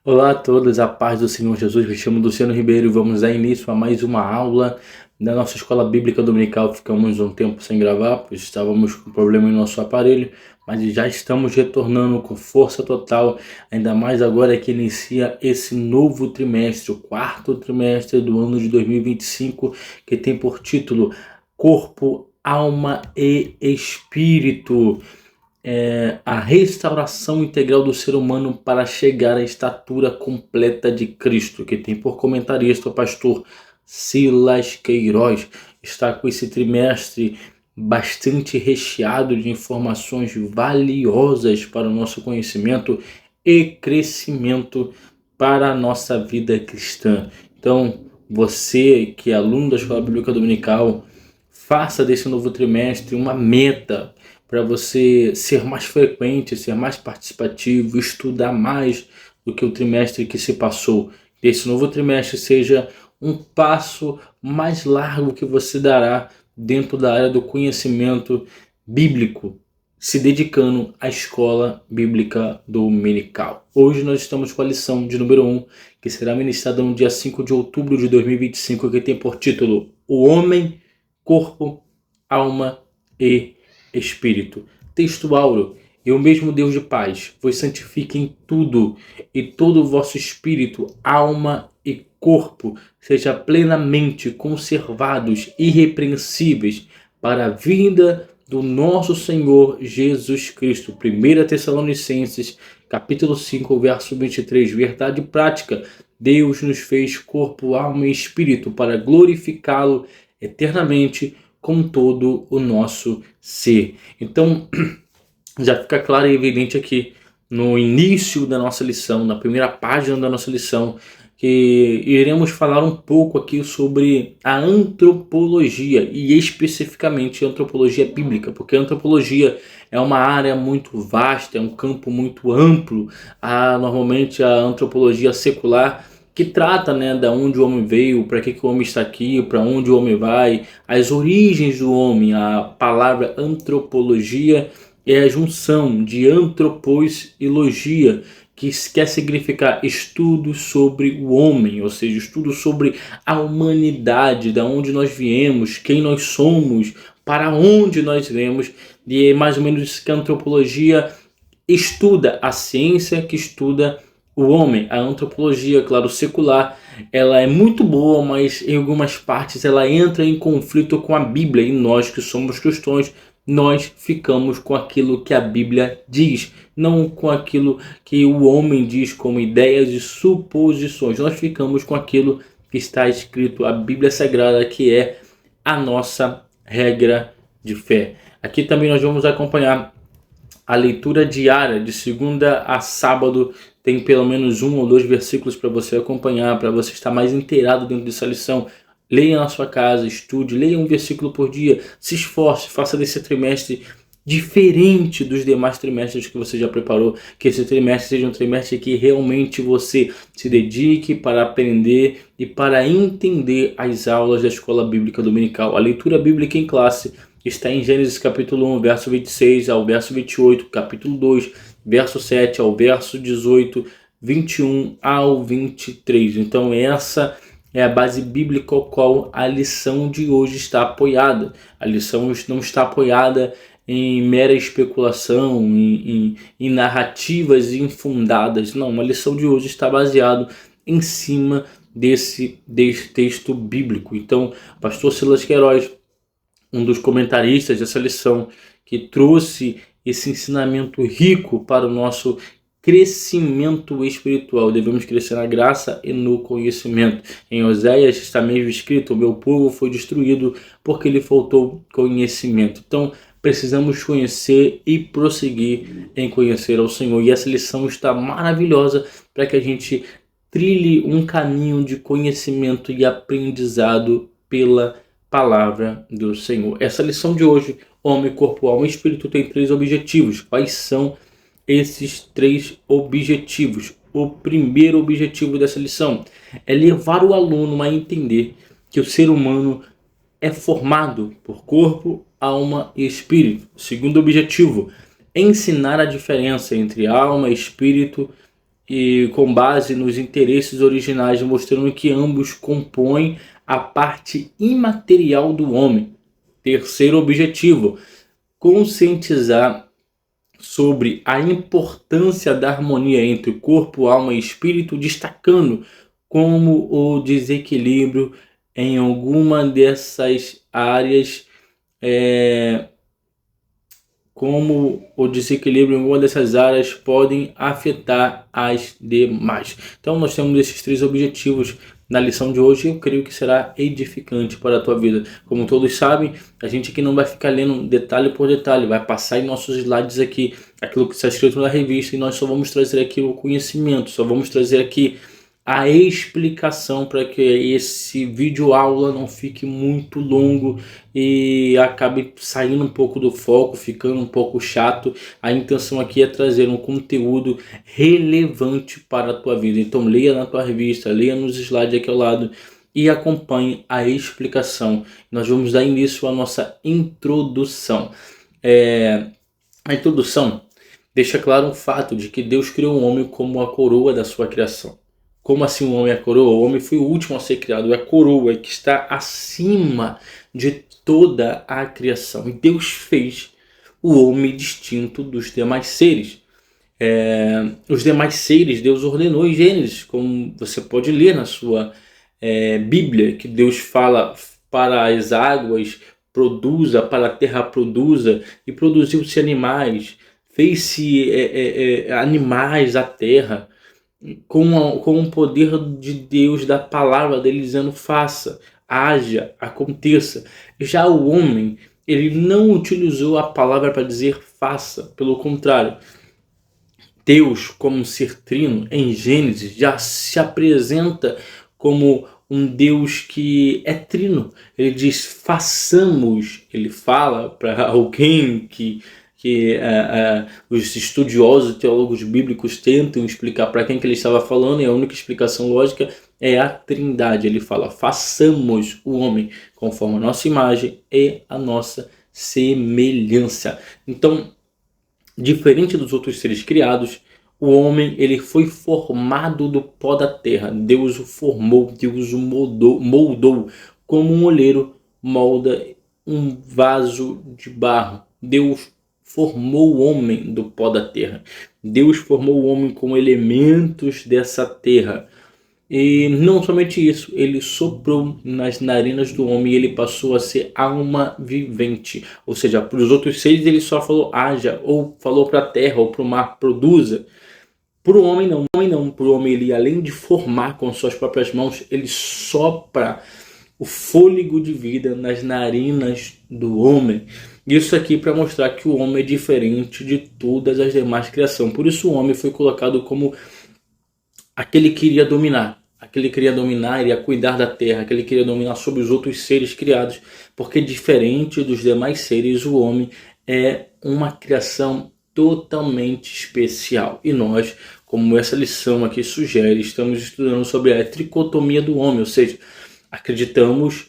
Olá a todos, a paz do Senhor Jesus. Me chamo Luciano Ribeiro e vamos dar início a mais uma aula da nossa escola bíblica dominical. Ficamos um tempo sem gravar, pois estávamos com problema em nosso aparelho, mas já estamos retornando com força total, ainda mais agora que inicia esse novo trimestre, o quarto trimestre do ano de 2025, que tem por título Corpo, Alma e Espírito. A restauração integral do ser humano para chegar à estatura completa de Cristo, que tem por comentarista o pastor Silas Queiroz. Está com esse trimestre bastante recheado de informações valiosas para o nosso conhecimento e crescimento para a nossa vida cristã. Então, você que é aluno da Escola Bíblica Dominical, faça desse novo trimestre uma meta para você ser mais frequente, ser mais participativo, estudar mais do que o trimestre que se passou. Que esse novo trimestre seja um passo mais largo que você dará dentro da área do conhecimento bíblico, se dedicando à escola bíblica dominical. Hoje nós estamos com a lição de número 1, que será ministrada no dia 5 de outubro de 2025, que tem por título O Homem, Corpo, Alma e Espírito. Texto áureo. E o mesmo Deus de paz vos santifique em tudo, e todo o vosso espírito, alma e corpo seja plenamente conservados, irrepreensíveis, para a vinda do nosso Senhor Jesus Cristo. 1 Tessalonicenses, capítulo 5, verso 23. Verdade prática. Deus nos fez corpo, alma e espírito para glorificá-lo eternamente com todo o nosso ser. Então, já fica claro e evidente aqui no início da nossa lição, na primeira página da nossa lição, que iremos falar um pouco aqui sobre a antropologia e especificamente a antropologia bíblica, porque a antropologia é uma área muito vasta, é um campo muito amplo. Normalmente a antropologia secular que trata, né, da onde o homem veio, para que o homem está aqui, para onde o homem vai, as origens do homem. A palavra antropologia é a junção de antropos e logia, que quer significar estudo sobre o homem, ou seja, estudo sobre a humanidade, da onde nós viemos, quem nós somos, para onde nós iremos. E é mais ou menos isso que a antropologia estuda, a ciência que estuda o homem. A antropologia, claro, secular, ela é muito boa, mas em algumas partes ela entra em conflito com a Bíblia, e nós que somos cristãos, nós ficamos com aquilo que a Bíblia diz, não com aquilo que o homem diz como ideias e suposições. Nós ficamos com aquilo que está escrito, a Bíblia Sagrada, que é a nossa regra de fé. Aqui também nós vamos acompanhar a leitura diária de segunda a sábado. Tem pelo menos 1 ou 2 versículos para você acompanhar, para você estar mais inteirado dentro dessa lição. Leia na sua casa, estude, leia um versículo por dia, se esforce, faça desse trimestre diferente dos demais trimestres que você já preparou, que esse trimestre seja um trimestre que realmente você se dedique para aprender e para entender as aulas da Escola Bíblica Dominical. A leitura bíblica em classe está em Gênesis capítulo 1, verso 26 ao verso 28, capítulo 2, verso 7 ao verso 18, 21 ao 23. Então essa é a base bíblica ao qual a lição de hoje está apoiada. A lição não está apoiada em mera especulação, em narrativas infundadas. Não, a lição de hoje está baseada em cima desse texto bíblico. Então, o pastor Silas Queiroz, um dos comentaristas dessa lição, que trouxe esse ensinamento rico para o nosso crescimento espiritual. Devemos crescer na graça e no conhecimento. Em Oséias está mesmo escrito: o meu povo foi destruído porque lhe faltou conhecimento. Então precisamos conhecer e prosseguir em conhecer ao Senhor. E essa lição está maravilhosa para que a gente trilhe um caminho de conhecimento e aprendizado pela palavra do Senhor. Essa lição de hoje, homem, corpo, alma e espírito, tem 3 objetivos. Quais são esses 3 objetivos? O primeiro objetivo dessa lição é levar o aluno a entender que o ser humano é formado por corpo, alma e espírito. O segundo objetivo é ensinar a diferença entre alma, espírito e com base nos interesses originais, mostrando que ambos compõem a parte imaterial do homem. Terceiro objetivo, conscientizar sobre a importância da harmonia entre corpo, alma e espírito, destacando como o desequilíbrio em alguma dessas áreas podem afetar as demais. Então nós temos esses 3 objetivos na lição de hoje e eu creio que será edificante para a tua vida. Como todos sabem, a gente aqui não vai ficar lendo detalhe por detalhe, vai passar em nossos slides aqui aquilo que está escrito na revista e nós só vamos trazer aqui o conhecimento, só vamos trazer aqui a explicação para que esse vídeo aula não fique muito longo e acabe saindo um pouco do foco, ficando um pouco chato. A intenção aqui é trazer um conteúdo relevante para a tua vida. Então leia na tua revista, leia nos slides aqui ao lado e acompanhe a explicação. Nós vamos dar início à nossa introdução. A introdução deixa claro o fato de que Deus criou o homem como a coroa da sua criação. Como assim o homem é a coroa? O homem foi o último a ser criado, é a coroa que está acima de toda a criação. E Deus fez o homem distinto dos demais seres. Os demais seres Deus ordenou em Gênesis, como você pode ler na sua Bíblia, que Deus fala para as águas produza, para a terra produza, e produziu-se animais, fez-se animais à terra, com o poder de Deus, da palavra dele, dizendo faça, haja, aconteça. Já o homem, ele não utilizou a palavra para dizer faça, pelo contrário. Deus, como ser trino, em Gênesis, já se apresenta como um Deus que é trino. Ele diz façamos, ele fala para alguém que os estudiosos, teólogos bíblicos tentam explicar para quem que ele estava falando, e a única explicação lógica é a Trindade. Ele fala, façamos o homem conforme a nossa imagem e a nossa semelhança. Então, diferente dos outros seres criados, o homem ele foi formado do pó da terra. Deus o formou, Deus o moldou como um oleiro molda um vaso de barro. Deus formou o homem do pó da terra. Deus formou o homem com elementos dessa terra. E não somente isso, ele soprou nas narinas do homem e ele passou a ser alma vivente. Ou seja, para os outros seres ele só falou haja, ou falou para a terra, ou para o mar produza. Para o homem não. Para o homem ele, além de formar com suas próprias mãos, ele sopra o fôlego de vida nas narinas do homem. Isso aqui para mostrar que o homem é diferente de todas as demais criações. Por isso o homem foi colocado como aquele que iria dominar. Aquele que iria dominar, iria cuidar da terra. Aquele que iria dominar sobre os outros seres criados. Porque diferente dos demais seres, o homem é uma criação totalmente especial. E nós, como essa lição aqui sugere, estamos estudando sobre a tricotomia do homem. Ou seja, acreditamos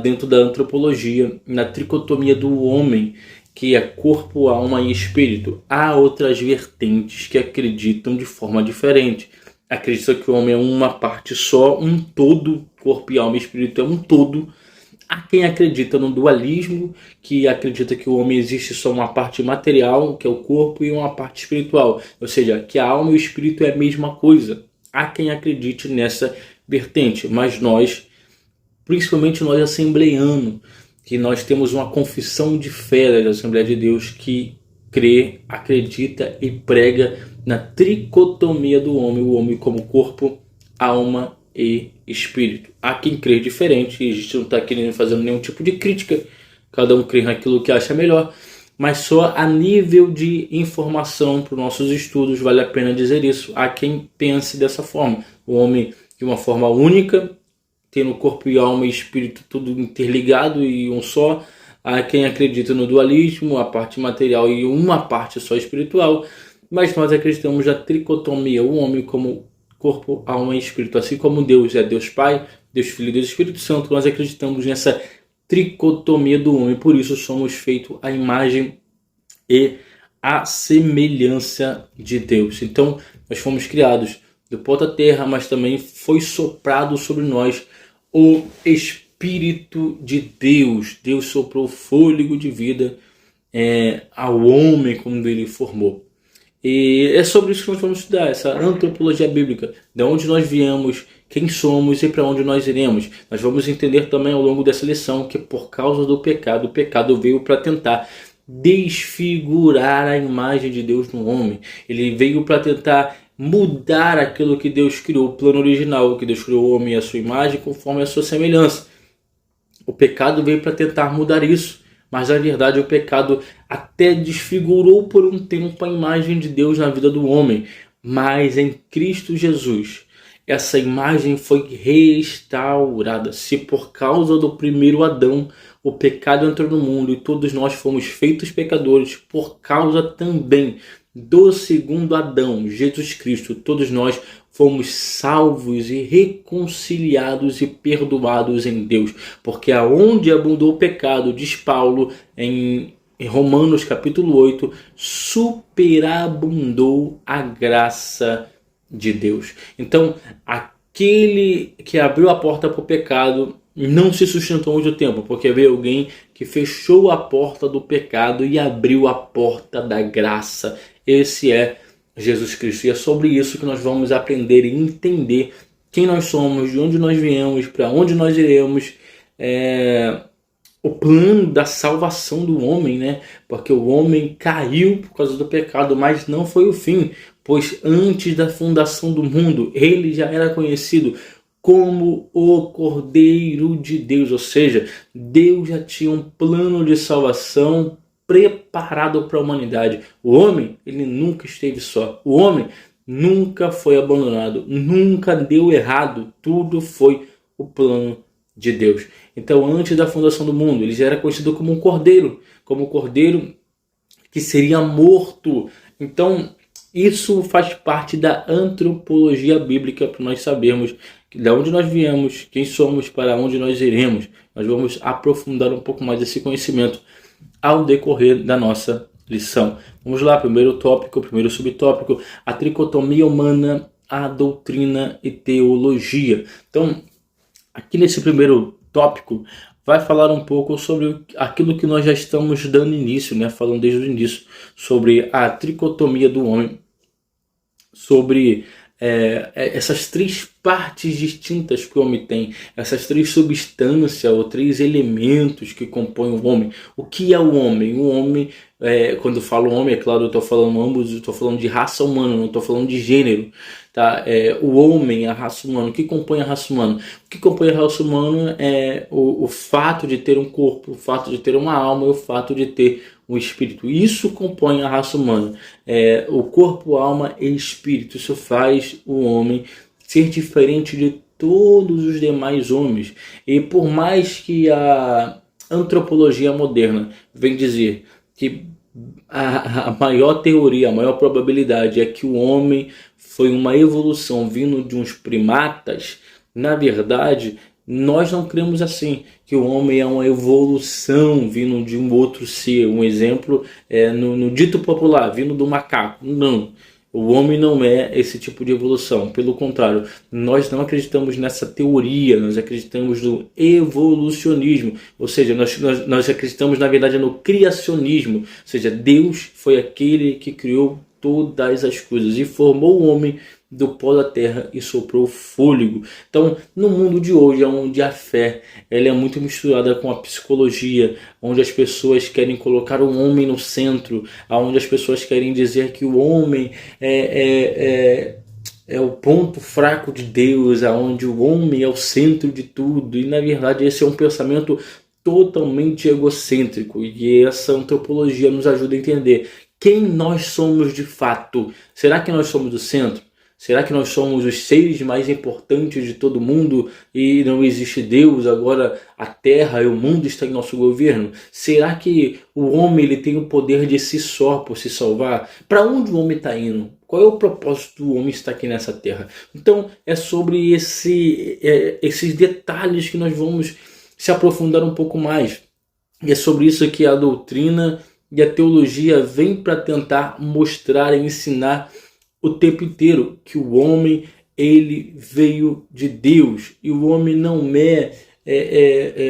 dentro da antropologia, na tricotomia do homem, que é corpo, alma e espírito. Há outras vertentes que acreditam de forma diferente. Acreditam que o homem é uma parte só, um todo, corpo e alma e espírito é um todo. Há quem acredita no dualismo, que acredita que o homem existe só uma parte material, que é o corpo, e uma parte espiritual. Ou seja, que a alma e o espírito é a mesma coisa. Há quem acredite nessa vertente, mas nós, principalmente nós assembleianos, que nós temos uma confissão de fé da Assembleia de Deus que crê, acredita e prega na tricotomia do homem, o homem como corpo, alma e espírito. Há quem crê diferente, e a gente não está querendo fazer nenhum tipo de crítica, cada um crê naquilo que acha melhor, mas só a nível de informação para os nossos estudos vale a pena dizer isso. Há quem pense dessa forma, o homem de uma forma única, tendo corpo e alma e espírito tudo interligado e um só. Há quem acredita no dualismo, a parte material e uma parte só espiritual, mas nós acreditamos na tricotomia, o homem como corpo, alma e espírito, assim como Deus é Deus Pai, Deus Filho e Deus Espírito Santo. Nós acreditamos nessa tricotomia do homem, por isso somos feitos à imagem e à semelhança de Deus. Então, nós fomos criados do pó da terra, mas também foi soprado sobre nós o Espírito de Deus. Deus soprou fôlego de vida ao homem quando ele formou. E é sobre isso que nós vamos estudar, essa antropologia bíblica, de onde nós viemos, quem somos e para onde nós iremos. Nós vamos entender também ao longo dessa lição que por causa do pecado, o pecado veio para tentar desfigurar a imagem de Deus no homem. Ele veio para tentar mudar aquilo que Deus criou, o plano original, que Deus criou o homem à sua imagem conforme a sua semelhança. O pecado veio para tentar mudar isso. Mas na verdade o pecado até desfigurou por um tempo a imagem de Deus na vida do homem. Mas em Cristo Jesus, essa imagem foi restaurada. Se por causa do primeiro Adão o pecado entrou no mundo e todos nós fomos feitos pecadores, por causa também do segundo Adão, Jesus Cristo, todos nós fomos salvos e reconciliados e perdoados em Deus. Porque aonde abundou o pecado, diz Paulo em Romanos capítulo 8, superabundou a graça de Deus. Então, aquele que abriu a porta para o pecado não se sustentou muito tempo, porque veio alguém que fechou a porta do pecado e abriu a porta da graça. Esse é Jesus Cristo. E é sobre isso que nós vamos aprender e entender quem nós somos, de onde nós viemos, para onde nós iremos, o plano da salvação do homem, né? Porque o homem caiu por causa do pecado, mas não foi o fim, pois antes da fundação do mundo, ele já era conhecido como o Cordeiro de Deus, ou seja, Deus já tinha um plano de salvação preparado para a humanidade. O homem, ele nunca esteve só. O homem nunca foi abandonado, nunca deu errado. Tudo foi o plano de Deus. Então, antes da fundação do mundo, ele já era conhecido como um cordeiro que seria morto. Então, isso faz parte da antropologia bíblica para nós sabermos de onde nós viemos, quem somos, para onde nós iremos. Nós vamos aprofundar um pouco mais esse conhecimento ao decorrer da nossa lição. Vamos lá, primeiro tópico, primeiro subtópico, a tricotomia humana, a doutrina e teologia. Então, aqui nesse primeiro tópico, vai falar um pouco sobre aquilo que nós já estamos dando início, né? Falando desde o início, sobre a tricotomia do homem, sobre essas três partes distintas que o homem tem, essas três substâncias ou três elementos que compõem o homem. O que é o homem? O homem, quando eu falo homem, é claro, eu estou falando ambos, eu estou falando de raça humana, não estou falando de gênero. Tá? O homem, a raça humana, o que compõe a raça humana? O que compõe a raça humana é o fato de ter um corpo, o fato de ter uma alma e o fato de ter um espírito. Isso compõe a raça humana. O corpo, alma e espírito. Isso faz o homem ser diferente de todos os demais homens. E por mais que a antropologia moderna vem dizer que a maior teoria, a maior probabilidade é que o homem foi uma evolução vindo de uns primatas, na verdade, nós não cremos assim, que o homem é uma evolução vindo de um outro ser. Um exemplo no dito popular, vindo do macaco. Não, o homem não é esse tipo de evolução. Pelo contrário, nós não acreditamos nessa teoria, nós acreditamos no evolucionismo. Ou seja, nós acreditamos na verdade no criacionismo. Ou seja, Deus foi aquele que criou todas as coisas e formou o homem do pó da terra e soprou fôlego. Então, no mundo de hoje, onde a fé ela é muito misturada com a psicologia, onde as pessoas querem colocar o homem no centro, onde as pessoas querem dizer que o homem é o ponto fraco de Deus, onde o homem é o centro de tudo, e na verdade esse é um pensamento totalmente egocêntrico, e essa antropologia nos ajuda a entender quem nós somos de fato. Será que nós somos o centro? Será que nós somos os seres mais importantes de todo mundo e não existe Deus, agora a terra e o mundo está em nosso governo? Será que o homem ele tem o poder de si só por se salvar? Para onde o homem está indo? Qual é o propósito do homem estar aqui nessa terra? Então é sobre esses detalhes que nós vamos se aprofundar um pouco mais. E é sobre isso que a doutrina e a teologia vem para tentar mostrar e ensinar o tempo inteiro que o homem ele veio de Deus e o homem não é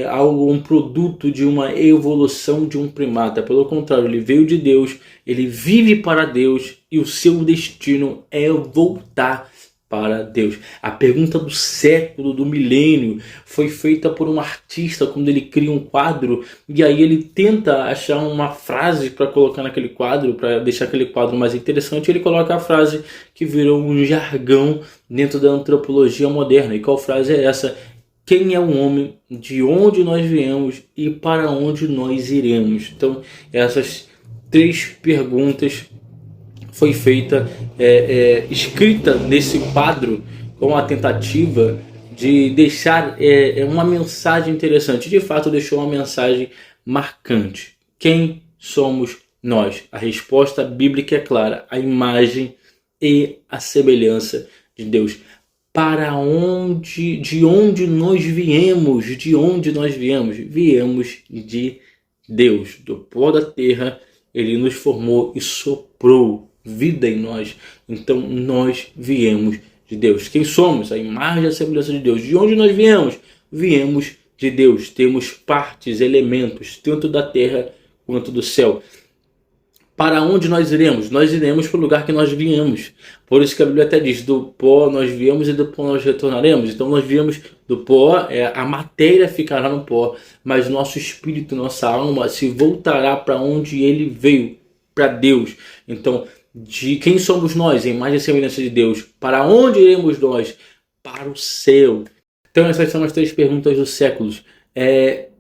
algo, um produto de uma evolução de um primata. Pelo contrário, ele veio de Deus, ele vive para Deus e o seu destino é voltar para Deus. A pergunta do século, do milênio, foi feita por um artista quando ele cria um quadro e aí ele tenta achar uma frase para colocar naquele quadro, para deixar aquele quadro mais interessante. Ele coloca a frase que virou um jargão dentro da antropologia moderna. E qual frase é essa? Quem é o homem, de onde nós viemos e para onde nós iremos? Então, essas três perguntas foi feita, escrita nesse quadro com a tentativa de deixar uma mensagem interessante. De fato, deixou uma mensagem marcante. Quem somos nós? A resposta bíblica é clara: a imagem e a semelhança de Deus. De onde nós viemos? De onde nós viemos? Viemos de Deus. Do pó da terra, ele nos formou e soprou vida em nós. Então nós viemos de Deus. Quem somos? A imagem e a semelhança de Deus. De onde nós viemos? Viemos de Deus. Temos partes, elementos, tanto da terra quanto do céu. Para onde nós iremos? Nós iremos para o lugar que nós viemos. Por isso que a Bíblia até diz, do pó nós viemos e do pó nós retornaremos. Então nós viemos do pó, a matéria ficará no pó, mas nosso espírito, nossa alma se voltará para onde ele veio, para Deus. Então, de quem somos nós? A imagem e semelhança de Deus. Para onde iremos nós? Para o céu. Então essas são as três perguntas dos séculos.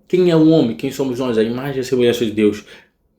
Quem é o homem? Quem somos nós? A imagem e a semelhança de Deus.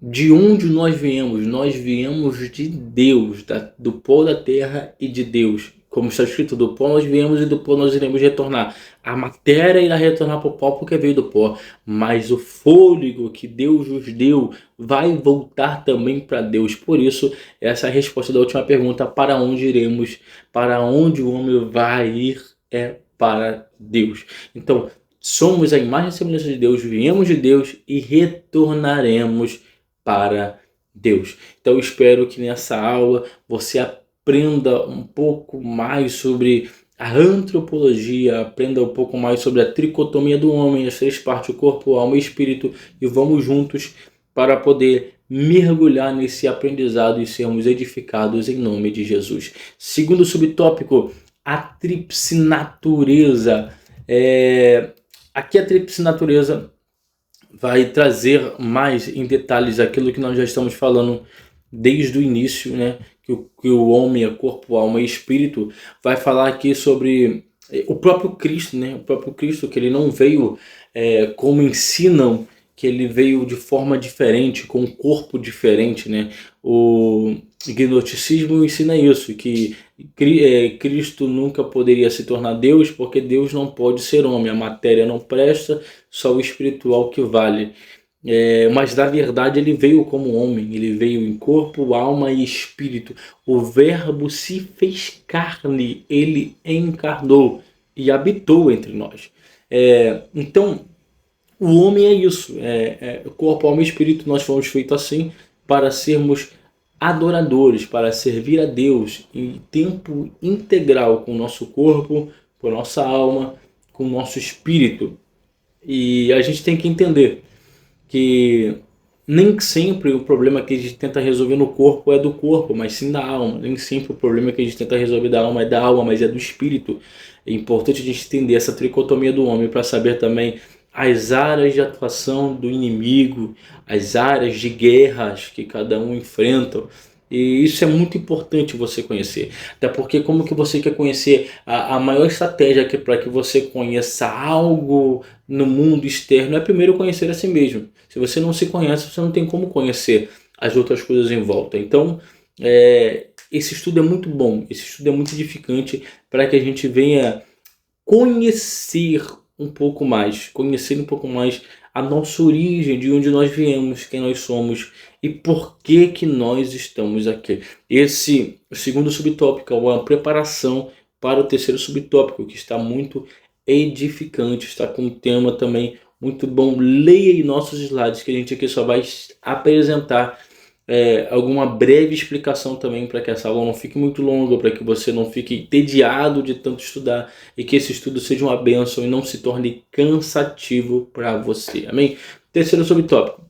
De onde nós viemos? Nós viemos de Deus, do pó da terra e de Deus. Como está escrito, do pó nós viemos e do pó nós iremos retornar. A matéria irá retornar para o pó porque veio do pó, mas o fôlego que Deus nos deu vai voltar também para Deus. Por isso, essa é a resposta da última pergunta: para onde iremos? Para onde o homem vai ir é para Deus. Então, somos a imagem e semelhança de Deus, viemos de Deus e retornaremos para Deus. Então eu espero que nessa aula você aprenda um pouco mais sobre a antropologia, aprenda um pouco mais sobre a tricotomia do homem, as três partes, o corpo, a alma e espírito, e vamos juntos para poder mergulhar nesse aprendizado e sermos edificados em nome de Jesus. Segundo subtópico, a tríplice natureza. Aqui a tríplice natureza vai trazer mais em detalhes aquilo que nós já estamos falando desde o início, né? Que o homem é corpo, alma e espírito. Vai falar aqui sobre o próprio Cristo, né? O próprio Cristo, que ele não veio como ensinam, que ele veio de forma diferente, com um corpo diferente, né? O gnosticismo ensina isso, que Cristo nunca poderia se tornar Deus, porque Deus não pode ser homem, a matéria não presta, só o espiritual que vale. Mas na verdade ele veio como homem, ele veio em corpo, alma e espírito. O verbo se fez carne, ele encarnou e habitou entre nós. Então o homem é isso, corpo, alma e espírito. Nós fomos feitos assim para sermos adoradores, para servir a Deus em tempo integral, com o nosso corpo, com a nossa alma, com o nosso espírito. E a gente tem que entender que nem sempre o problema que a gente tenta resolver no corpo é do corpo, mas sim da alma. Nem sempre o problema que a gente tenta resolver da alma é da alma, mas é do espírito. É importante a gente entender essa tricotomia do homem para saber também as áreas de atuação do inimigo, as áreas de guerras que cada um enfrenta. E isso é muito importante você conhecer. Até porque como que você quer conhecer a maior estratégia para que você conheça algo no mundo externo é primeiro conhecer a si mesmo. Se você não se conhece, você não tem como conhecer as outras coisas em volta. Então, esse estudo é muito bom, esse estudo é muito edificante para que a gente venha conhecer um pouco mais a nossa origem, de onde nós viemos, quem nós somos e por que nós estamos aqui. Esse segundo subtópico é uma preparação para o terceiro subtópico, que está muito edificante, está com um tema também Muito bom. Leia aí nossos slides, que a gente aqui só vai apresentar alguma breve explicação também, para que essa aula não fique muito longa, para que você não fique entediado de tanto estudar e que esse estudo seja uma bênção e não se torne cansativo para você. Amém? Terceiro subtópico.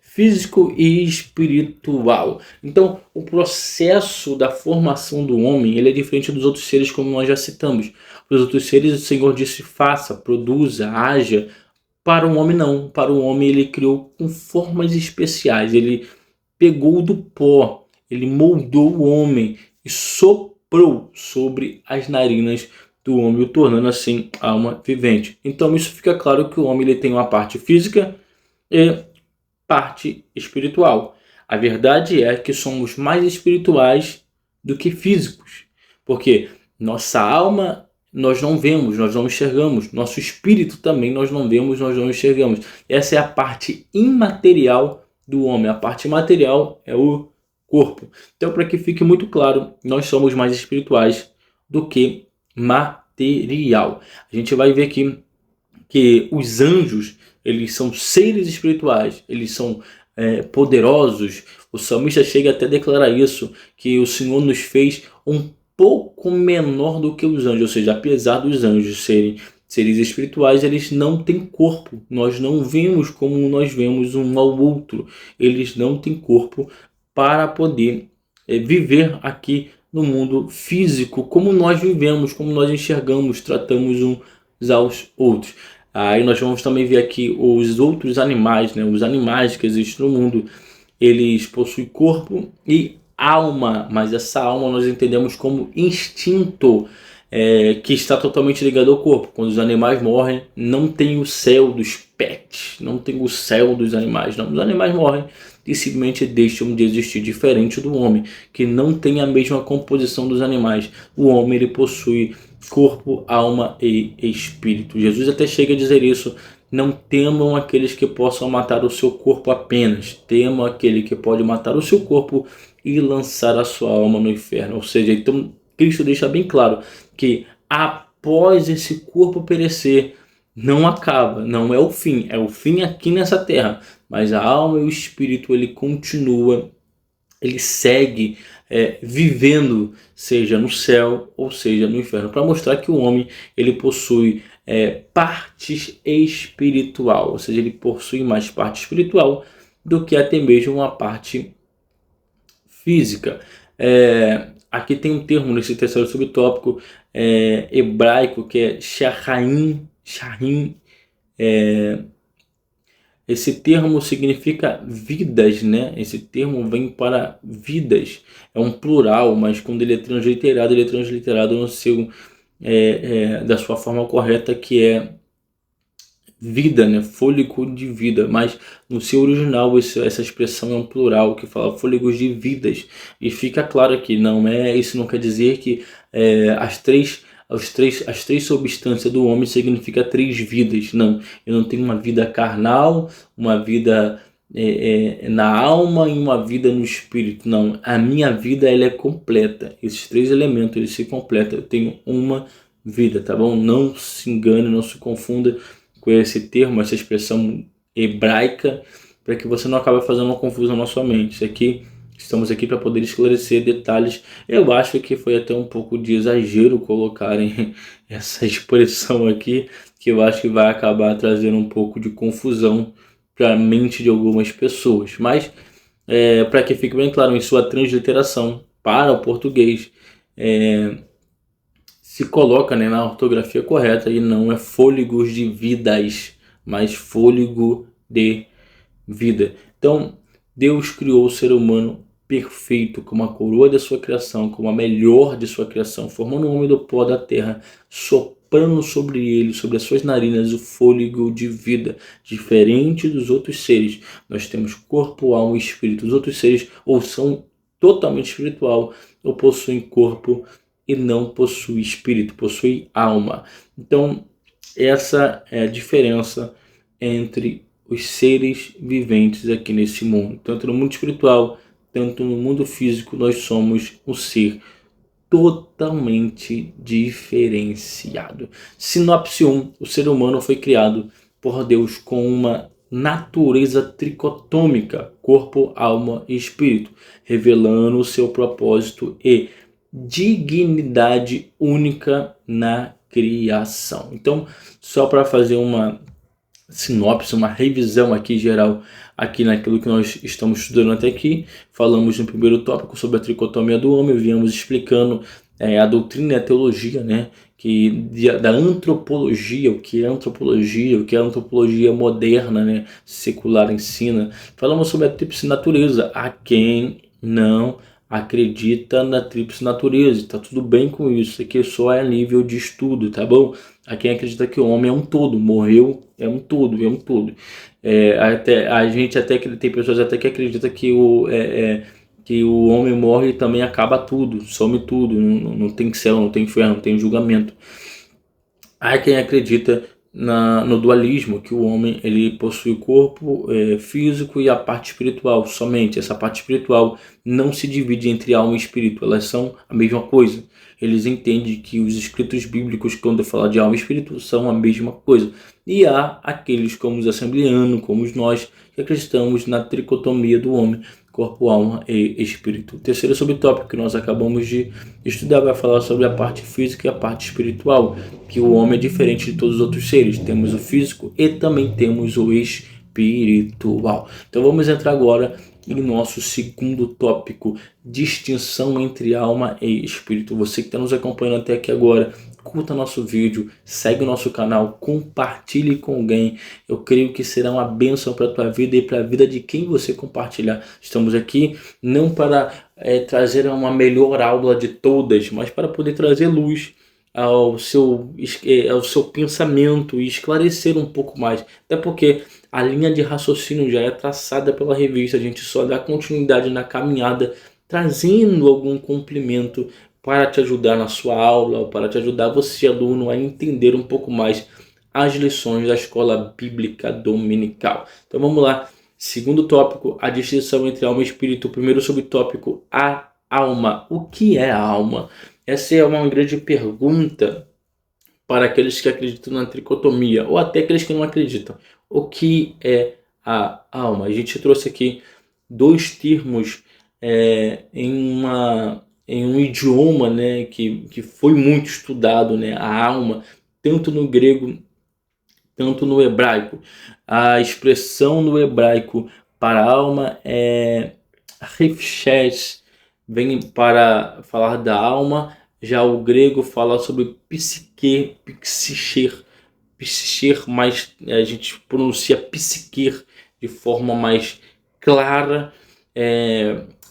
Físico e espiritual. Então, o processo da formação do homem, ele é diferente dos outros seres, como nós já citamos. Os outros seres, o Senhor disse: faça, produza, haja. Para o homem não. Para o homem ele criou com formas especiais. Ele pegou do pó, ele moldou o homem e soprou sobre as narinas do homem, o tornando assim alma vivente. Então isso fica claro que o homem ele tem uma parte física e parte espiritual. A verdade é que somos mais espirituais do que físicos, porque nossa alma nós não vemos, nós não enxergamos, nosso espírito também nós não vemos, nós não enxergamos. Essa é a parte imaterial do homem, a parte material é o corpo. Então, para que fique muito claro, nós somos mais espirituais do que material. A gente vai ver aqui que os anjos, eles são seres espirituais, eles são poderosos. O salmista chega até a declarar isso, que o Senhor nos fez um pouco menor do que os anjos, ou seja, apesar dos anjos serem seres espirituais, eles não têm corpo. Nós não vemos como nós vemos um ao outro. Eles não têm corpo para poder viver aqui no mundo físico, como nós vivemos, como nós enxergamos, tratamos uns aos outros. Aí nós vamos também ver aqui os outros animais, né? Os animais que existem no mundo, eles possuem corpo e alma, mas essa alma nós entendemos como instinto, que está totalmente ligado ao corpo. Quando os animais morrem, não tem o céu dos pets, não tem o céu dos animais, não. Os animais morrem e simplesmente deixam de existir, diferente do homem, que não tem a mesma composição dos animais. O homem ele possui corpo, alma e espírito. Jesus até chega a dizer isso: não temam aqueles que possam matar o seu corpo apenas, temam aquele que pode matar o seu corpo e lançar a sua alma no inferno. Ou seja, então Cristo deixa bem claro que após esse corpo perecer, não acaba, não é o fim aqui nessa terra, mas a alma e o espírito ele continua, ele segue vivendo, seja no céu ou seja no inferno, para mostrar que o homem ele possui partes espiritual, ou seja, ele possui mais parte espiritual do que até mesmo uma parte física. Aqui tem um termo nesse terceiro subtópico hebraico que é shahaim. Esse termo significa vidas, né? Esse termo vem para vidas. É um plural, mas quando ele é transliterado no seu, da sua forma correta, que é vida, né? Fôlego de vida. Mas no seu original essa expressão é um plural que fala fôlegos de vidas. E fica claro aqui, isso não quer dizer que as três substâncias do homem significa três vidas. Não, eu não tenho uma vida carnal, uma vida na alma e uma vida no espírito. Não, a minha vida ela é completa. Esses três elementos eles se completam. Eu tenho uma vida, tá bom? Não se engane, não se confunda com esse termo, essa expressão hebraica, para que você não acabe fazendo uma confusão na sua mente. Isso aqui, estamos aqui para poder esclarecer detalhes. Eu acho que foi até um pouco de exagero colocarem essa expressão aqui, que eu acho que vai acabar trazendo um pouco de confusão para a mente de algumas pessoas. Mas, para que fique bem claro, em sua transliteração para o português, se coloca, né, na ortografia correta e não é fôlegos de vidas, mas fôlego de vida. Então, Deus criou o ser humano perfeito, como a coroa da sua criação, como a melhor de sua criação, formando o homem do pó da terra, soprando sobre ele, sobre as suas narinas, o fôlego de vida. Diferente dos outros seres, nós temos corpo, alma e espírito. Os outros seres ou são totalmente espiritual ou possuem corpo e não possui espírito, possui alma. Então, essa é a diferença entre os seres viventes aqui nesse mundo. Tanto no mundo espiritual, tanto no mundo físico, nós somos um ser totalmente diferenciado. Sinopse 1. O ser humano foi criado por Deus com uma natureza tricotômica, corpo, alma e espírito, revelando o seu propósito e dignidade única na criação. Então, só para fazer uma sinopse, uma revisão aqui geral aqui naquilo que nós estamos estudando até aqui, falamos no primeiro tópico sobre a tricotomia do homem, viemos explicando a doutrina e a teologia, né, da antropologia, o que é antropologia, o que a antropologia moderna, né, secular ensina. Falamos sobre a tríplice natureza, a quem não acredita na tríplice natureza, tá tudo bem com isso, aqui só é nível de estudo, tá bom? A quem acredita que o homem é um todo, morreu é um todo, é um todo. Tem pessoas até que acreditam que o homem morre e também acaba tudo, some tudo, não tem céu, não tem inferno, não tem julgamento. Há quem acredita no dualismo, que o homem ele possui o corpo físico e a parte espiritual somente. Essa parte espiritual não se divide entre alma e espírito, elas são a mesma coisa. Eles entendem que os escritos bíblicos, quando falam de alma e espírito, são a mesma coisa. E há aqueles como os assembleanos, como nós, que acreditamos na tricotomia do homem, corpo, alma e espírito. O terceiro subtópico que nós acabamos de estudar vai falar sobre a parte física e a parte espiritual, que o homem é diferente de todos os outros seres. Temos o físico e também temos o espiritual. Então vamos entrar agora em nosso segundo tópico, distinção entre alma e espírito. Você que está nos acompanhando até aqui agora, curta nosso vídeo, segue o nosso canal, compartilhe com alguém. Eu creio que será uma bênção para a tua vida e para a vida de quem você compartilhar. Estamos aqui não para trazer uma melhor aula de todas, mas para poder trazer luz ao seu pensamento e esclarecer um pouco mais. Até porque a linha de raciocínio já é traçada pela revista, a gente só dá continuidade na caminhada, trazendo algum complemento para te ajudar na sua aula, para te ajudar você, aluno, a entender um pouco mais as lições da escola bíblica dominical. Então vamos lá. Segundo tópico, a distinção entre alma e espírito. Primeiro subtópico, a alma. O que é a alma? Essa é uma grande pergunta para aqueles que acreditam na tricotomia, ou até aqueles que não acreditam. O que é a alma? A gente trouxe aqui dois termos em um idioma, né, que foi muito estudado, né, a alma, tanto no grego, tanto no hebraico. A expressão no hebraico para alma é refshes, vem para falar da alma. Já o grego fala sobre psique, psicher, mas a gente pronuncia psiquer de forma mais clara.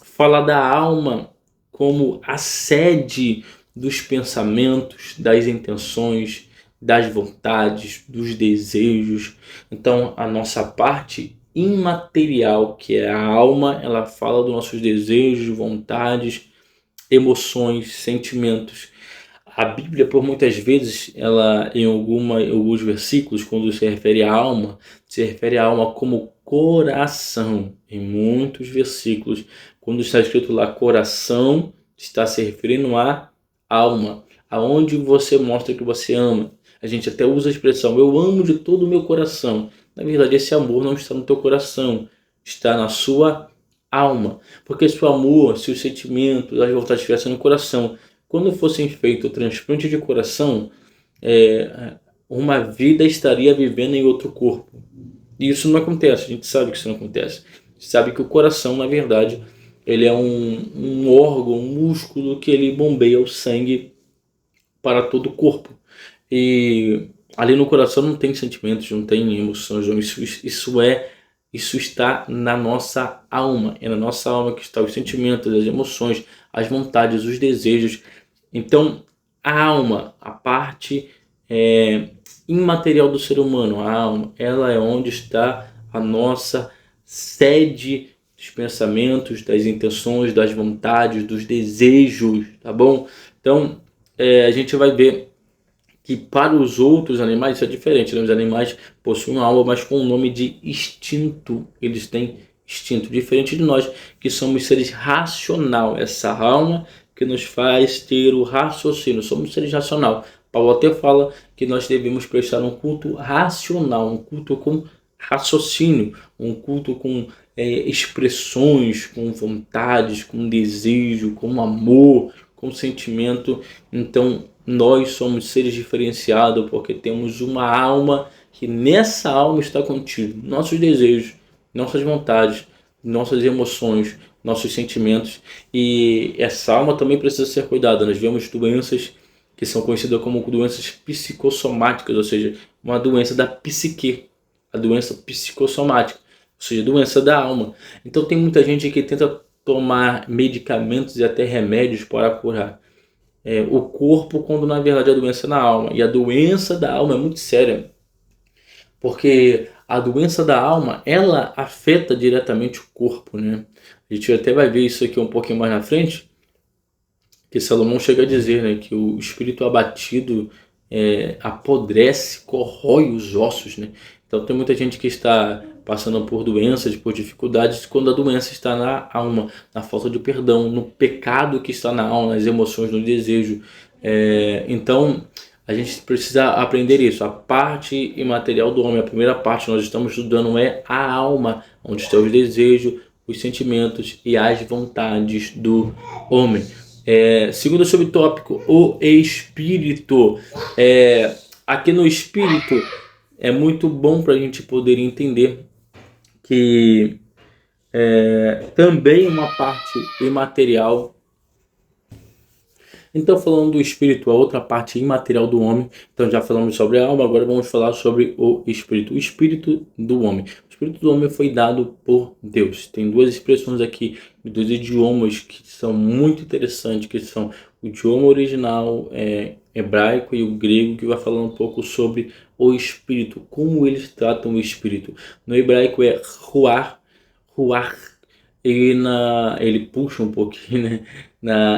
Fala da alma como a sede dos pensamentos, das intenções, das vontades, dos desejos. Então, a nossa parte imaterial, que é a alma, ela fala dos nossos desejos, vontades, emoções, sentimentos. A Bíblia, por muitas vezes, ela em alguns versículos, quando se refere à alma, se refere à alma como coração. Em muitos versículos, quando está escrito lá coração, está se referindo à alma, aonde você mostra que você ama. A gente até usa a expressão, eu amo de todo o meu coração. Na verdade, esse amor não está no teu coração, está na sua alma. Porque se o amor, se os sentimentos, as vontades estivessem no coração, quando fossem feito o transplante de coração, uma vida estaria vivendo em outro corpo. E isso não acontece, a gente sabe que isso não acontece. A gente sabe que o coração, na verdade, ele é um órgão, um músculo que ele bombeia o sangue para todo o corpo. E ali no coração não tem sentimentos, não tem emoções, isso está na nossa alma. É na nossa alma que estão os sentimentos, as emoções, as vontades, os desejos. Então, a alma, a parte imaterial do ser humano, a alma, ela é onde está a nossa sede dos pensamentos, das intenções, das vontades, dos desejos, tá bom? Então, a gente vai ver que para os outros animais isso é diferente, né? Os animais possuem uma alma, mas com o nome de instinto. Eles têm instinto, diferente de nós, que somos seres racional. Essa alma que nos faz ter o raciocínio. Somos seres racional. Paulo até fala que nós devemos prestar um culto racional, um culto com raciocínio, um culto com expressões, com vontades, com desejo, com amor, com sentimento. Então nós somos seres diferenciados porque temos uma alma que nessa alma está contido nossos desejos, nossas vontades, nossas emoções, nossos sentimentos, e essa alma também precisa ser cuidada. Nós vemos doenças que são conhecidas como doenças psicossomáticas, ou seja, uma doença da psique, a doença psicossomática, ou seja, doença da alma. Então tem muita gente que tenta tomar medicamentos e até remédios para curar o corpo, quando na verdade a doença é na alma. E a doença da alma é muito séria, porque a doença da alma, ela afeta diretamente o corpo, né? A gente até vai ver isso aqui um pouquinho mais na frente, que Salomão chega a dizer, né, que o espírito abatido apodrece, corrói os ossos, né? Então tem muita gente que está passando por doenças, por dificuldades, quando a doença está na alma, na falta de perdão, no pecado que está na alma, nas emoções, no desejo. Então a gente precisa aprender isso. A parte imaterial do homem, a primeira parte que nós estamos estudando é a alma, onde estão os desejos, os sentimentos e as vontades do homem. Segundo subtópico, o espírito. Aqui no espírito é muito bom para a gente poder entender que também uma parte imaterial. Então, falando do espírito, a outra parte imaterial do homem. Então, já falamos sobre a alma, agora vamos falar sobre o espírito. O espírito do homem. O espírito do homem foi dado por Deus. Tem duas expressões aqui, dois idiomas que são muito interessantes, que são o idioma original hebraico e o grego, que vai falar um pouco sobre o espírito, como eles tratam o espírito. No hebraico é ruach, e ele puxa um pouquinho, né?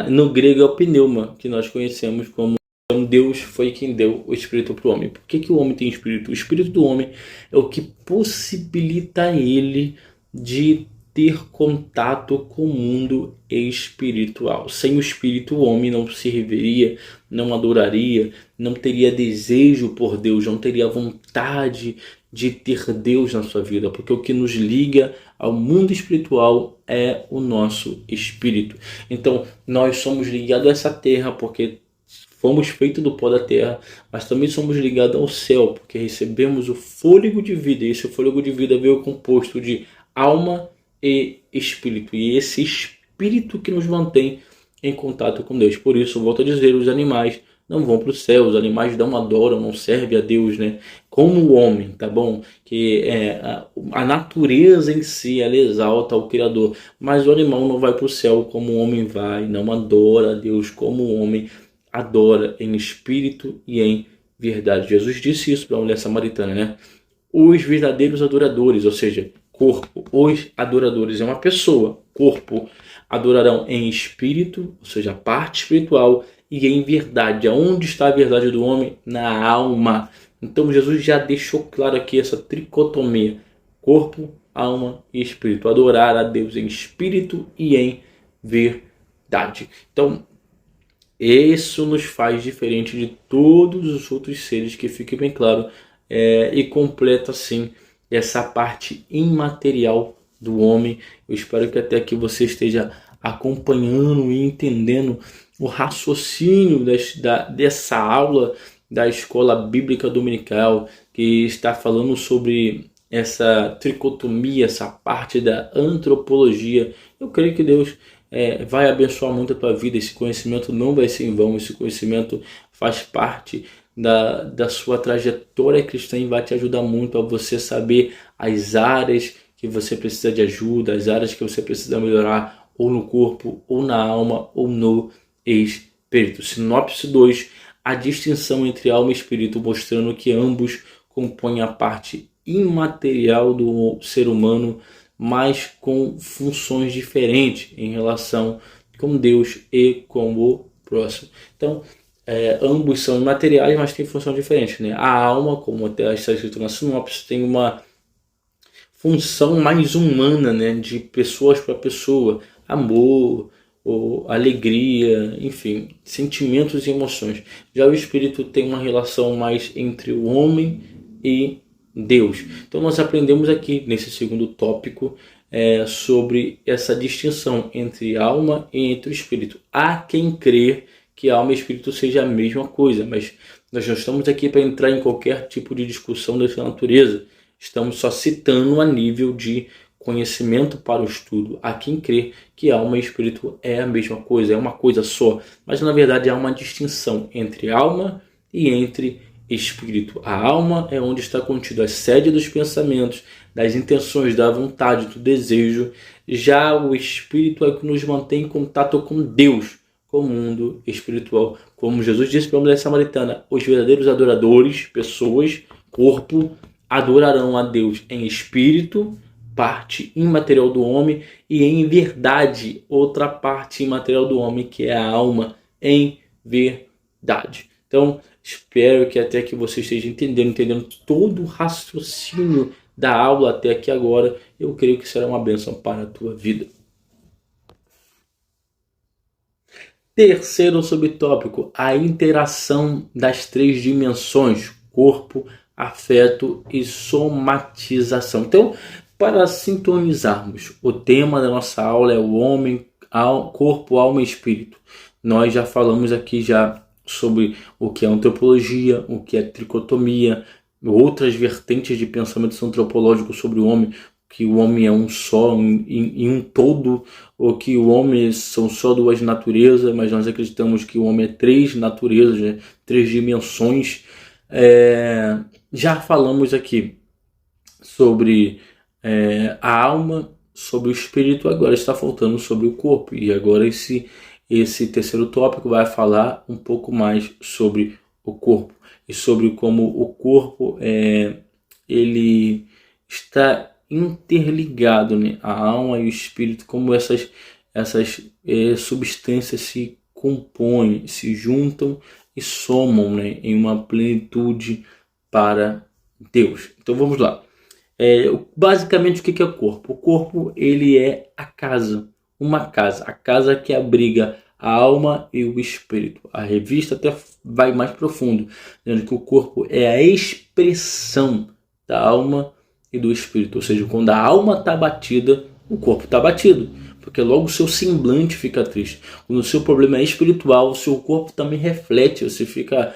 No grego é o pneuma, que nós conhecemos como Deus foi quem deu o espírito para o homem. Por que o homem tem espírito? O espírito do homem é o que possibilita ele de ter contato com o mundo espiritual. Sem o espírito, o homem não serviria, não adoraria, não teria desejo por Deus, não teria vontade de ter Deus na sua vida, porque o que nos liga ao mundo espiritual é o nosso espírito. Então, nós somos ligados a essa terra porque fomos feitos do pó da terra, mas também somos ligados ao céu, porque recebemos o fôlego de vida, e esse fôlego de vida veio composto de alma e espírito, e esse espírito que nos mantém em contato com Deus. Por isso, volto a dizer, os animais não vão para o céu, os animais não adoram, não servem a Deus, né? Como o homem, tá bom? Que a natureza em si, ela exalta o Criador, mas o animal não vai para o céu como o homem vai, não adora a Deus como o homem adora em espírito e em verdade. Jesus disse isso para a mulher samaritana, né? Os verdadeiros adoradores, ou seja, corpo, os adoradores é uma pessoa, corpo, adorarão em espírito, ou seja, a parte espiritual, e em verdade. Aonde está a verdade do homem? Na alma. Então Jesus já deixou claro aqui essa tricotomia: corpo, alma e espírito. Adorar a Deus em espírito e em verdade. Então isso nos faz diferente de todos os outros seres, que fique bem claro, e completa assim essa parte imaterial do homem. Eu espero que até aqui você esteja acompanhando e entendendo o raciocínio dessa aula da Escola Bíblica Dominical, que está falando sobre essa tricotomia, essa parte da antropologia. Eu creio que Deus vai abençoar muito a tua vida. Esse conhecimento não vai ser em vão, esse conhecimento faz parte da sua trajetória cristã e vai te ajudar muito a você saber as áreas que você precisa de ajuda, as áreas que você precisa melhorar, ou no corpo, ou na alma, ou no espírito. Sinopse 2, a distinção entre alma e espírito, mostrando que ambos compõem a parte imaterial do ser humano, mas com funções diferentes em relação com Deus e com o próximo. Então, ambos são imateriais, mas têm função diferente, né? A alma, como até está escrito na sinopse, tem uma função mais humana, né? De pessoas para pessoa, amor, ou alegria, enfim, sentimentos e emoções. Já o espírito tem uma relação mais entre o homem e Deus. Então nós aprendemos aqui nesse segundo tópico sobre essa distinção entre alma e entre o espírito. Há quem crê que alma e espírito seja a mesma coisa, mas nós não estamos aqui para entrar em qualquer tipo de discussão dessa natureza. Estamos só citando a nível de conhecimento para o estudo. Há quem crê que alma e espírito é a mesma coisa, é uma coisa só, mas na verdade há uma distinção entre alma e entre espírito. A alma é onde está contido a sede dos pensamentos, das intenções, da vontade, do desejo. Já o espírito é o que nos mantém em contato com Deus, com o mundo espiritual. Como Jesus disse para a mulher samaritana, os verdadeiros adoradores, pessoas, corpo, adorarão a Deus em espírito, parte imaterial do homem, e em verdade, outra parte imaterial do homem, que é a alma, em verdade. Então, espero que até que você esteja entendendo todo o raciocínio da aula até aqui agora. Eu creio que será uma bênção para a tua vida. Terceiro subtópico, a interação das três dimensões, corpo, afeto e somatização. Então, para sintonizarmos, o tema da nossa aula é o homem, corpo, alma e espírito. Nós já falamos aqui sobre o que é antropologia, o que é tricotomia, outras vertentes de pensamento antropológico sobre o homem, que o homem é um só, em um todo, ou que o homem são só duas naturezas, mas nós acreditamos que o homem é três naturezas, né? Três dimensões. Já falamos aqui sobre a alma, sobre o espírito, agora está faltando sobre o corpo. E agora esse terceiro tópico vai falar um pouco mais sobre o corpo e sobre como o corpo ele está interligado, né? A alma e o espírito, como essas substâncias se compõem, se juntam e somam, né? Em uma plenitude para Deus. Então vamos lá. Basicamente o que é o corpo? O corpo ele é a casa, uma casa, a casa que abriga a alma e o espírito. A revista até vai mais profundo, dizendo que o corpo é a expressão da alma e do espírito. Ou seja, quando a alma está batida, o corpo está batido, porque logo o seu semblante fica triste. Quando o seu problema é espiritual, o seu corpo também reflete, você fica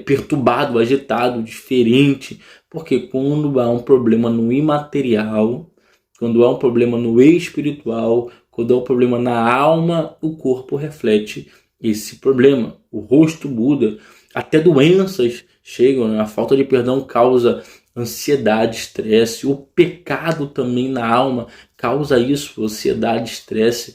perturbado, agitado, diferente, porque quando há um problema no imaterial, quando há um problema no espiritual, quando há um problema na alma, o corpo reflete esse problema. O rosto muda, até doenças chegam, né? A falta de perdão causa ansiedade, estresse. O pecado também na alma causa isso, ansiedade, estresse,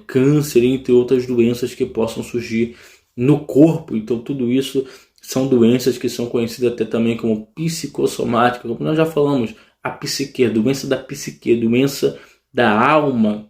câncer, entre outras doenças que possam surgir no corpo. Então tudo isso são doenças que são conhecidas até também como psicossomáticas, como nós já falamos, a psique, doença da psique, doença da alma,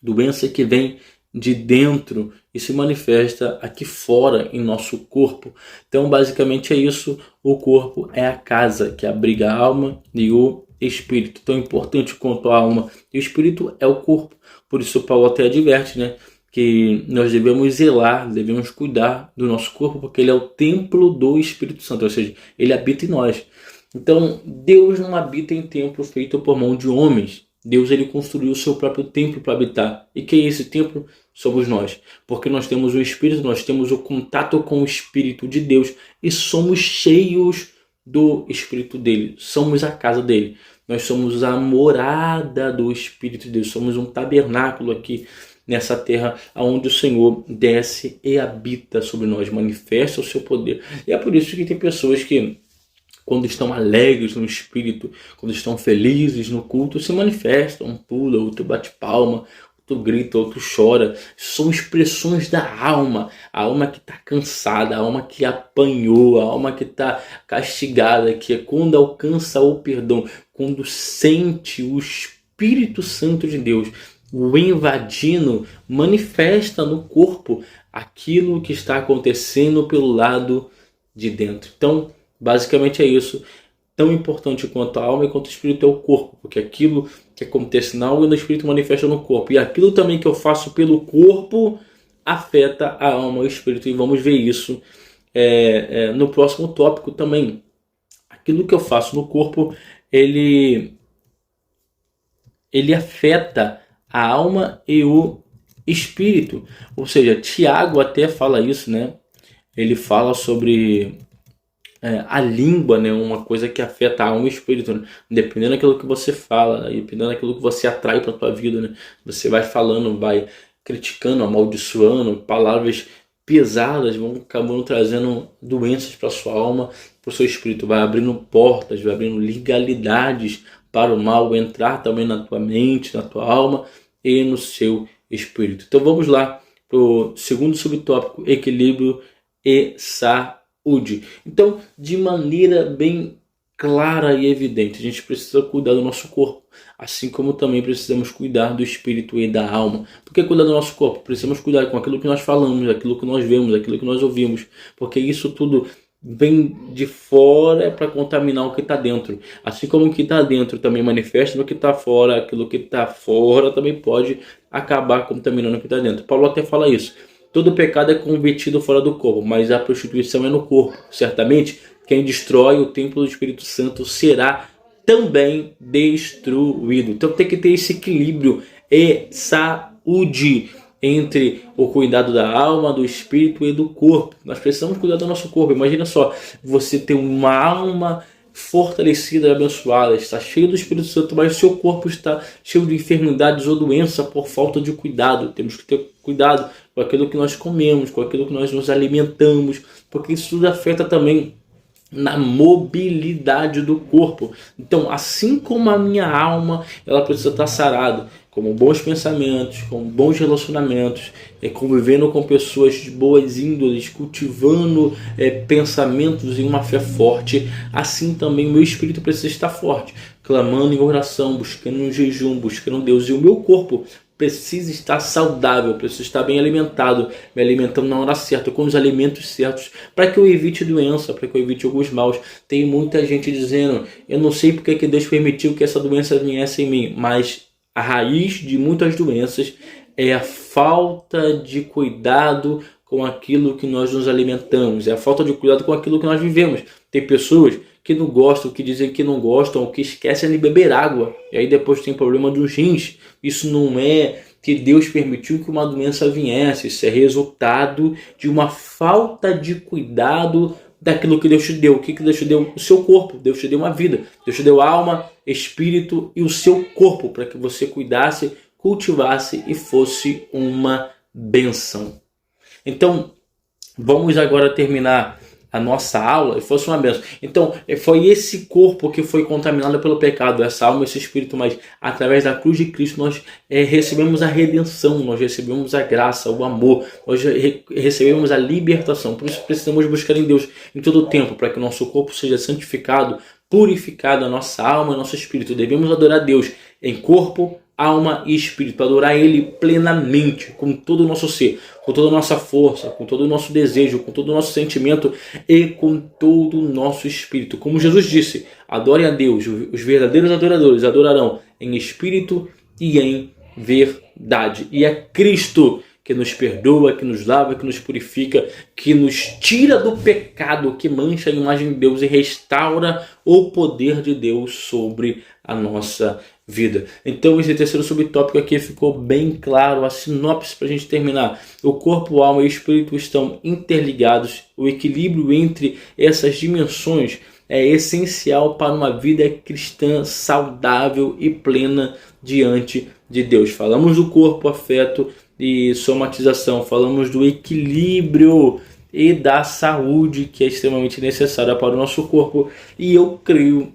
doença que vem de dentro e se manifesta aqui fora em nosso corpo. Então basicamente é isso, o corpo é a casa que abriga a alma e o espírito. Tão importante quanto a alma e o espírito é o corpo. Por isso Paulo até adverte, né, que nós devemos zelar, devemos cuidar do nosso corpo, porque ele é o templo do Espírito Santo, ou seja, ele habita em nós. Então Deus não habita em templo feito por mão de homens. Deus ele construiu o seu próprio templo para habitar. E quem é esse templo? Somos nós. Porque nós temos o Espírito, nós temos o contato com o Espírito de Deus e somos cheios do Espírito dele. Somos a casa dele. Nós somos a morada do Espírito de Deus. Somos um tabernáculo aqui nessa terra onde o Senhor desce e habita sobre nós, manifesta o seu poder. E é por isso que tem pessoas que, quando estão alegres no espírito, quando estão felizes no culto, se manifestam, um pula, outro bate palma, outro grita, outro chora. São expressões da alma, a alma que está cansada, a alma que apanhou, a alma que está castigada, que é quando alcança o perdão, quando sente o Espírito Santo de Deus o invadindo, manifesta no corpo aquilo que está acontecendo pelo lado de dentro. Então, basicamente é isso. Tão importante quanto a alma e quanto o espírito é o corpo, porque aquilo que acontece na alma e no espírito manifesta no corpo. E aquilo também que eu faço pelo corpo afeta a alma e o espírito. E vamos ver isso no próximo tópico também. Aquilo que eu faço no corpo, ele afeta a alma e o espírito. Ou seja, Tiago até fala isso, né? Ele fala sobre a língua, né? Uma coisa que afeta a alma e o espírito, né? Dependendo daquilo que você fala, dependendo daquilo que você atrai para a tua vida, né? Você vai falando, vai criticando, amaldiçoando, palavras pesadas vão acabando trazendo doenças para sua alma, para o seu espírito, vai abrindo portas, vai abrindo legalidades para o mal entrar também na tua mente, na tua alma e no seu espírito. Então vamos lá para o segundo subtópico, equilíbrio e saúde. Então, de maneira bem clara e evidente, a gente precisa cuidar do nosso corpo, assim como também precisamos cuidar do espírito e da alma. Por que cuidar do nosso corpo? Precisamos cuidar com aquilo que nós falamos, aquilo que nós vemos, aquilo que nós ouvimos, porque isso tudo vem de fora para contaminar o que está dentro. Assim como o que está dentro também manifesta no que está fora, aquilo que está fora também pode acabar contaminando o que está dentro. Paulo até fala isso. Todo pecado é cometido fora do corpo, mas a prostituição é no corpo. Certamente, quem destrói o templo do Espírito Santo será também destruído. Então tem que ter esse equilíbrio e saúde entre o cuidado da alma, do espírito e do corpo. Nós precisamos cuidar do nosso corpo. Imagina só, você ter uma alma fortalecida e abençoada, está cheio do Espírito Santo, mas o seu corpo está cheio de enfermidades ou doença por falta de cuidado. Temos que ter cuidado com aquilo que nós comemos, com aquilo que nós nos alimentamos, porque isso tudo afeta também na mobilidade do corpo. Então, assim como a minha alma, ela precisa estar sarada, com bons pensamentos, com bons relacionamentos, convivendo com pessoas de boas índoles, cultivando pensamentos em uma fé forte, assim também o meu espírito precisa estar forte, clamando em oração, buscando um jejum, buscando Deus, e o meu corpo precisa estar saudável, precisa estar bem alimentado, me alimentando na hora certa, com os alimentos certos, para que eu evite doença, para que eu evite alguns maus. Tem muita gente dizendo, eu não sei porque que Deus permitiu que essa doença viesse em mim, mas a raiz de muitas doenças é a falta de cuidado com aquilo que nós nos alimentamos, é a falta de cuidado com aquilo que nós vivemos. Tem pessoas que não gostam, que dizem que não gostam, ou que esquecem de beber água, e aí depois tem problema dos rins. Isso não é que Deus permitiu que uma doença viesse, isso é resultado de uma falta de cuidado daquilo que Deus te deu. O que Deus te deu? O seu corpo. Deus te deu uma vida. Deus te deu alma, espírito e o seu corpo para que você cuidasse, cultivasse e fosse uma bênção. Então, vamos agora terminar a nossa aula e fosse uma bênção. Então, foi esse corpo que foi contaminado pelo pecado, essa alma, esse espírito, mas através da cruz de Cristo nós recebemos a redenção, nós recebemos a graça, o amor, nós recebemos a libertação. Por isso precisamos buscar em Deus em todo o tempo, para que o nosso corpo seja santificado, purificado, a nossa alma e nosso espírito. Devemos adorar Deus em corpo, alma e espírito, adorar Ele plenamente, com todo o nosso ser, com toda a nossa força, com todo o nosso desejo, com todo o nosso sentimento e com todo o nosso espírito. Como Jesus disse, adorem a Deus, os verdadeiros adoradores adorarão em espírito e em verdade. E é Cristo que nos perdoa, que nos lava, que nos purifica, que nos tira do pecado, que mancha a imagem de Deus e restaura o poder de Deus sobre a nossa vida. Então esse terceiro subtópico aqui ficou bem claro, a sinopse para a gente terminar. O corpo, a alma e o espírito estão interligados. O equilíbrio entre essas dimensões é essencial para uma vida cristã saudável e plena diante de Deus. Falamos do corpo, afeto e somatização. Falamos do equilíbrio e da saúde que é extremamente necessária para o nosso corpo. E eu creio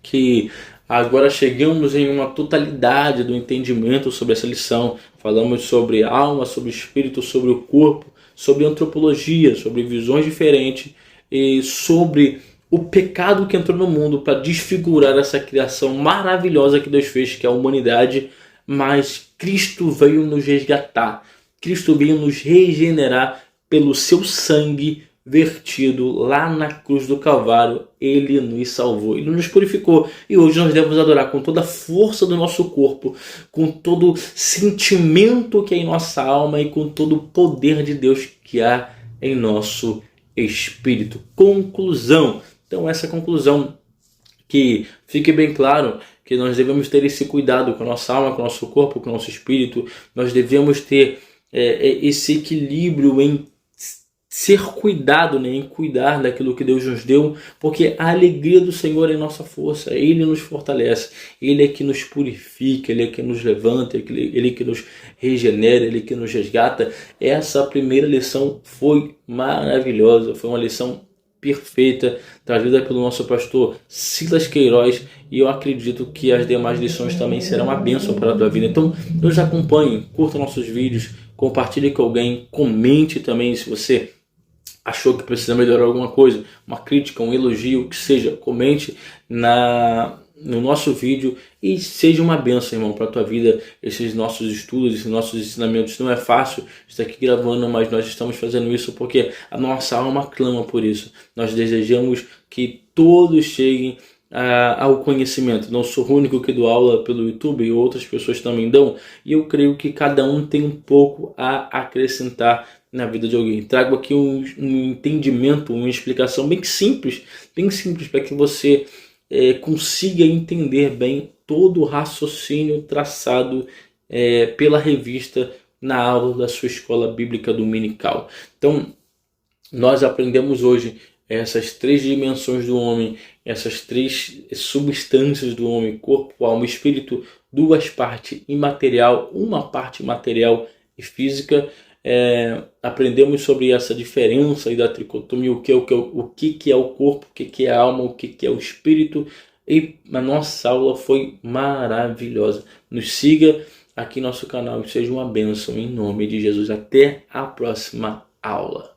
que agora chegamos em uma totalidade do entendimento sobre essa lição. Falamos sobre alma, sobre espírito, sobre o corpo, sobre antropologia, sobre visões diferentes e sobre o pecado que entrou no mundo para desfigurar essa criação maravilhosa que Deus fez, que é a humanidade. Mas Cristo veio nos resgatar, Cristo veio nos regenerar pelo seu sangue, vertido lá na cruz do Calvário, Ele nos salvou, Ele nos purificou. E hoje nós devemos adorar com toda a força do nosso corpo, com todo sentimento que é em nossa alma e com todo o poder de Deus que há em nosso espírito. Conclusão. Então essa conclusão, que fique bem claro que nós devemos ter esse cuidado com a nossa alma, com o nosso corpo, com o nosso espírito. Nós devemos ter esse equilíbrio em ser cuidado, né? Em cuidar daquilo que Deus nos deu, porque a alegria do Senhor é nossa força. Ele nos fortalece, Ele é que nos purifica, Ele é que nos levanta, Ele é que nos regenera, Ele é que nos resgata. Essa primeira lição foi maravilhosa, foi uma lição perfeita, trazida pelo nosso pastor Silas Queiroz, e eu acredito que as demais lições também serão uma bênção para a tua vida. Então nos acompanhe, curta nossos vídeos, compartilhe com alguém, comente também se você achou que precisa melhorar alguma coisa, uma crítica, um elogio, o que seja, comente no nosso vídeo e seja uma bênção, irmão, para a tua vida. Esses nossos estudos, esses nossos ensinamentos, não é fácil estar aqui gravando, mas nós estamos fazendo isso porque a nossa alma clama por isso. Nós desejamos que todos cheguem ao conhecimento. Não sou o único que dou aula pelo YouTube, e outras pessoas também dão, e eu creio que cada um tem um pouco a acrescentar na vida de alguém. Trago aqui um entendimento, uma explicação bem simples para que você consiga entender bem todo o raciocínio traçado pela revista na aula da sua escola bíblica dominical. Então, nós aprendemos hoje essas 3 dimensões do homem, essas 3 substâncias do homem: corpo, alma e espírito, 2 partes imaterial, uma parte material e física. Aprendemos sobre essa diferença e da tricotomia, o que é o corpo, o que é a alma, o que é o espírito. E a nossa aula foi maravilhosa. Nos siga aqui no nosso canal e seja uma bênção em nome de Jesus. Até a próxima aula.